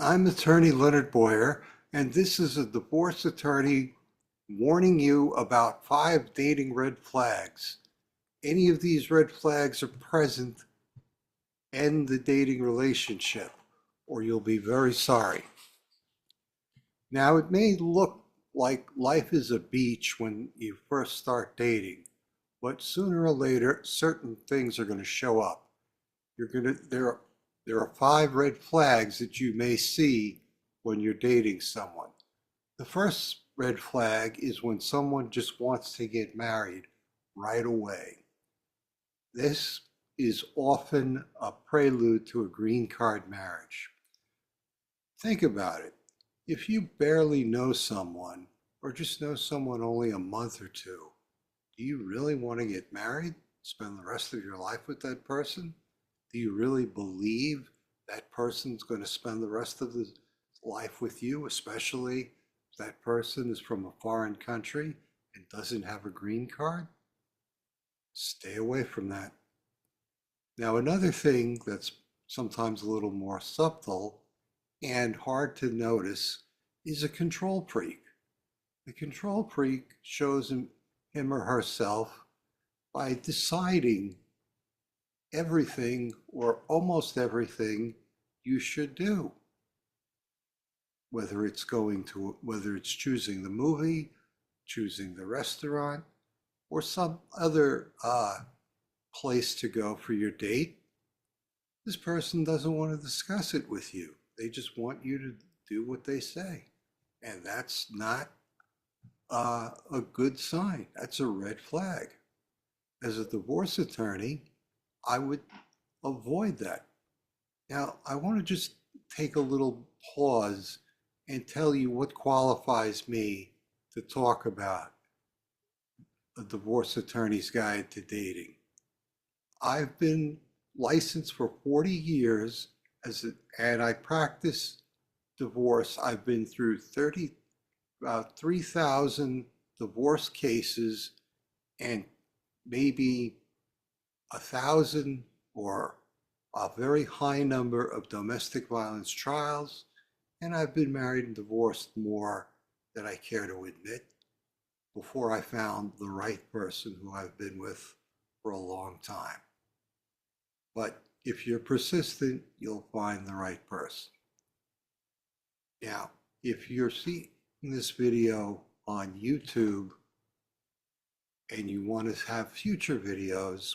I'm attorney Leonard Boyer, and this is a divorce attorney warning you about 5 dating red flags. Any of these red flags are present, end the dating relationship, or you'll be very sorry. Now, it may look like life is a beach when you first start dating, but sooner or later, certain things are going to show up. There are 5 red flags that you may see when you're dating someone. The first red flag is when someone just wants to get married right away. This is often a prelude to a green card marriage. Think about it. If you barely know someone, or just know someone only a month or two, do you really want to get married? Spend the rest of your life with that person? Do you really believe that person's going to spend the rest of his life with you, especially if that person is from a foreign country and doesn't have a green card? Stay away from that. Now, another thing that's sometimes a little more subtle and hard to notice is a control freak. The control freak shows him or herself by deciding everything or almost everything you should do, whether it's choosing the movie, choosing the restaurant, or some other place to go for your date. This person doesn't want to discuss it with you. They just want you to do what they say, and that's not a good sign. That's a red flag. As a divorce attorney, I would avoid that. Now, I want to just take a little pause and tell you what qualifies me to talk about a divorce attorney's guide to dating. I've been licensed for 40 years and I practice divorce. I've been through about 3,000 divorce cases and maybe 1,000 or a very high number of domestic violence trials, and I've been married and divorced more than I care to admit before I found the right person who I've been with for a long time. But if you're persistent, you'll find the right person. Now, if you're seeing this video on YouTube and you want to have future videos,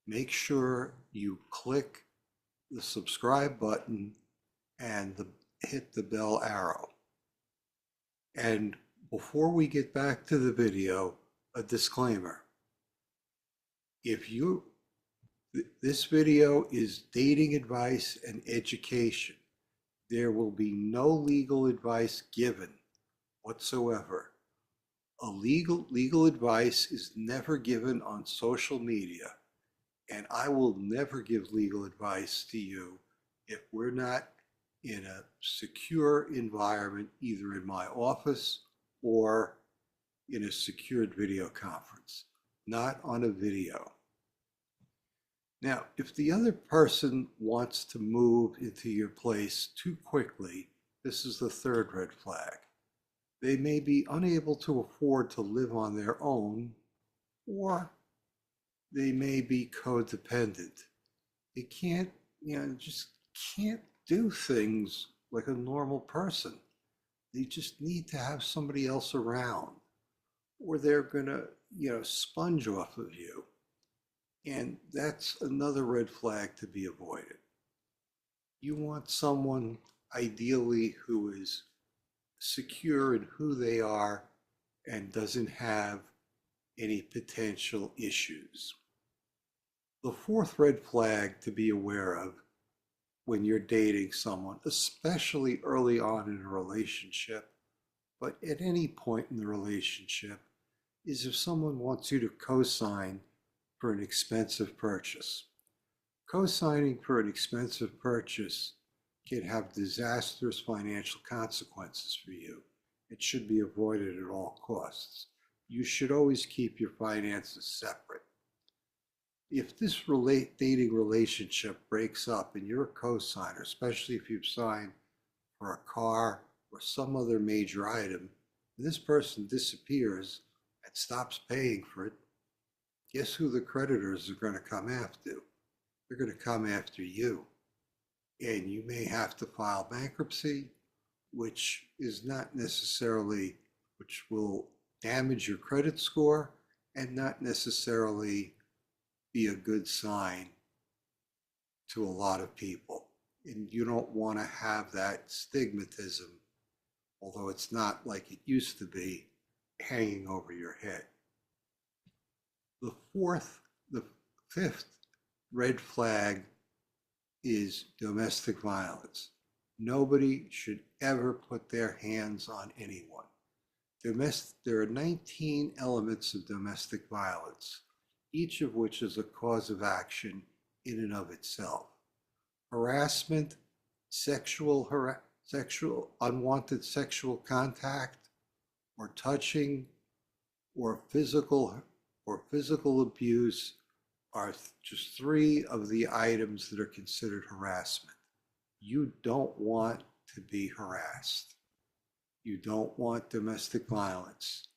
make sure you click the subscribe button and hit the bell arrow. And before we get back to the video, a disclaimer. This video is dating advice and education. There will be no legal advice given whatsoever. Legal advice is never given on social media, and I will never give legal advice to you if we're not in a secure environment, either in my office or in a secured video conference, not on a video. Now, if the other person wants to move into your place too quickly, this is the third red flag. They may be unable to afford to live on their own, or they may be codependent. They just can't do things like a normal person. They just need to have somebody else around, or they're gonna, sponge off of you. And that's another red flag to be avoided. You want someone ideally who is secure in who they are and doesn't have any potential issues. The fourth red flag to be aware of when you're dating someone, especially early on in a relationship, but at any point in the relationship, is if someone wants you to co-sign for an expensive purchase. Co-signing for an expensive purchase can have disastrous financial consequences for you. It should be avoided at all costs. You should always keep your finances separate. if this dating relationship breaks up and you're a co-signer, especially if you've signed for a car or some other major item, and this person disappears and stops paying for it, guess who the creditors are going to come after? They're going to come after you. And you may have to file bankruptcy, which is not necessarily, which will damage your credit score and not necessarily be a good sign to a lot of people. And you don't want to have that stigmatism, although it's not like it used to be, hanging over your head. The fifth red flag is domestic violence. Nobody should ever put their hands on anyone. There are 19 elements of domestic violence, each of which is a cause of action in and of itself. Harassment, unwanted sexual contact, or touching, or physical abuse are just 3 of the items that are considered harassment. You don't want to be harassed. You don't want domestic violence.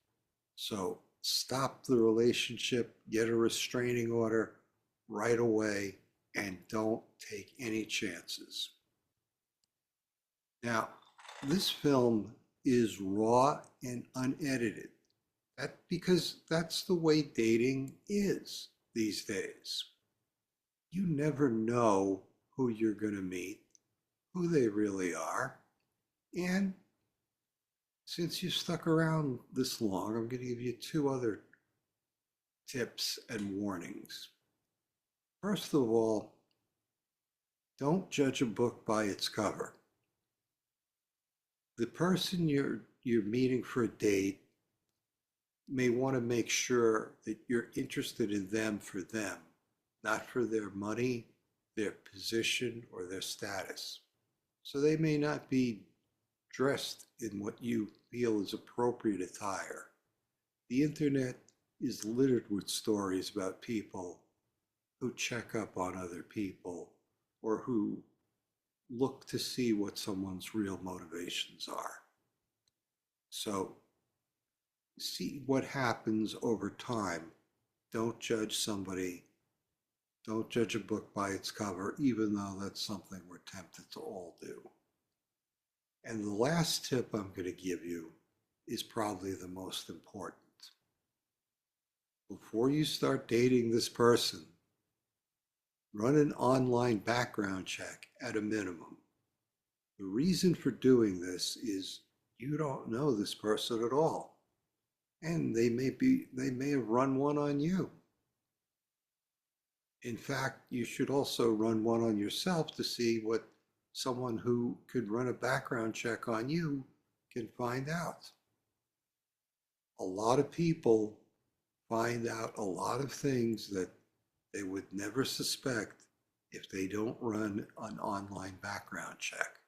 So stop the relationship, get a restraining order right away, and don't take any chances. Now, this film is raw and unedited. Because that's the way dating is these days. You never know who you're going to meet, who they really are. And since you stuck around this long, I'm going to give you 2 other tips and warnings. First of all, don't judge a book by its cover. The person you're meeting for a date may want to make sure that you're interested in them for them, not for their money, their position, or their status. So they may not be dressed in what you feel is appropriate attire. The internet is littered with stories about people who check up on other people or who look to see what someone's real motivations are. So see what happens over time. Don't judge somebody. Don't judge a book by its cover, even though that's something we're tempted to all do. And the last tip I'm going to give you is probably the most important. Before you start dating this person, run an online background check at a minimum. The reason for doing this is you don't know this person at all. And they may have run one on you. In fact, you should also run one on yourself to see what someone who could run a background check on you can find out. A lot of people find out a lot of things that they would never suspect if they don't run an online background check.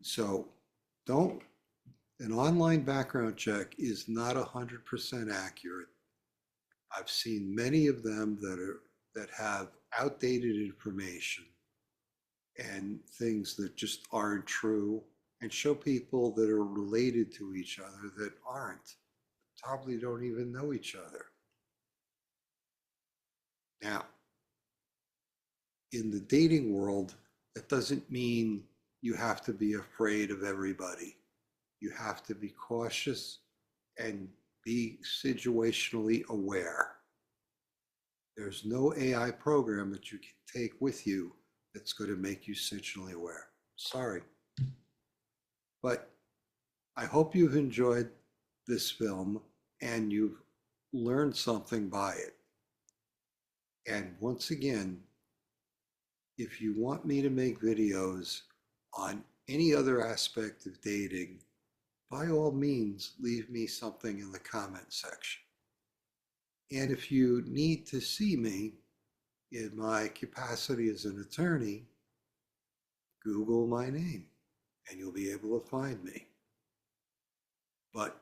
So an online background check is not 100% accurate. I've seen many of them that have outdated information and things that just aren't true, and show people that are related to each other that aren't, probably don't even know each other. Now, in the dating world, that doesn't mean you have to be afraid of everybody. You have to be cautious and be situationally aware. There's no AI program that you can take with you that's going to make you situationally aware. Sorry. But I hope you've enjoyed this film and you've learned something by it. And once again, if you want me to make videos on any other aspect of dating, by all means, leave me something in the comment section. And if you need to see me in my capacity as an attorney, Google my name and you'll be able to find me. But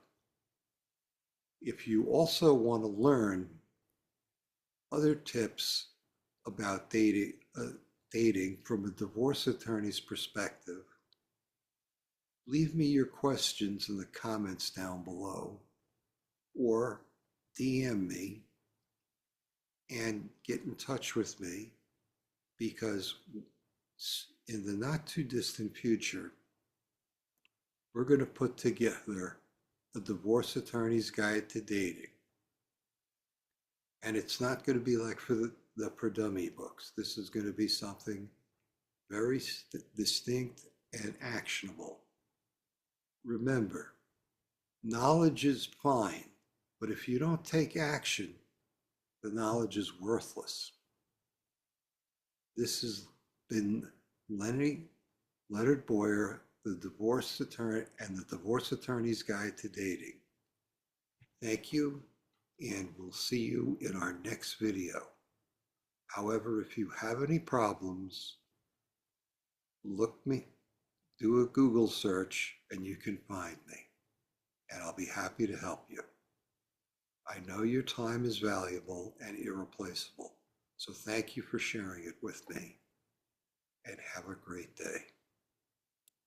if you also want to learn other tips about dating from a divorce attorney's perspective, leave me your questions in the comments down below or DM me and get in touch with me, because in the not too distant future, we're going to put together a divorce attorney's guide to dating. And it's not going to be like for the For Dummy books. This is going to be something very distinct and actionable. Remember, knowledge is fine, but if you don't take action, the knowledge is worthless. This has been Leonard Boyer, the divorce attorney, and the Divorce Attorney's Guide to Dating. Thank you, and we'll see you in our next video. However, if you have any problems, do a Google search and you can find me, and I'll be happy to help you. I know your time is valuable and irreplaceable, so thank you for sharing it with me, and have a great day.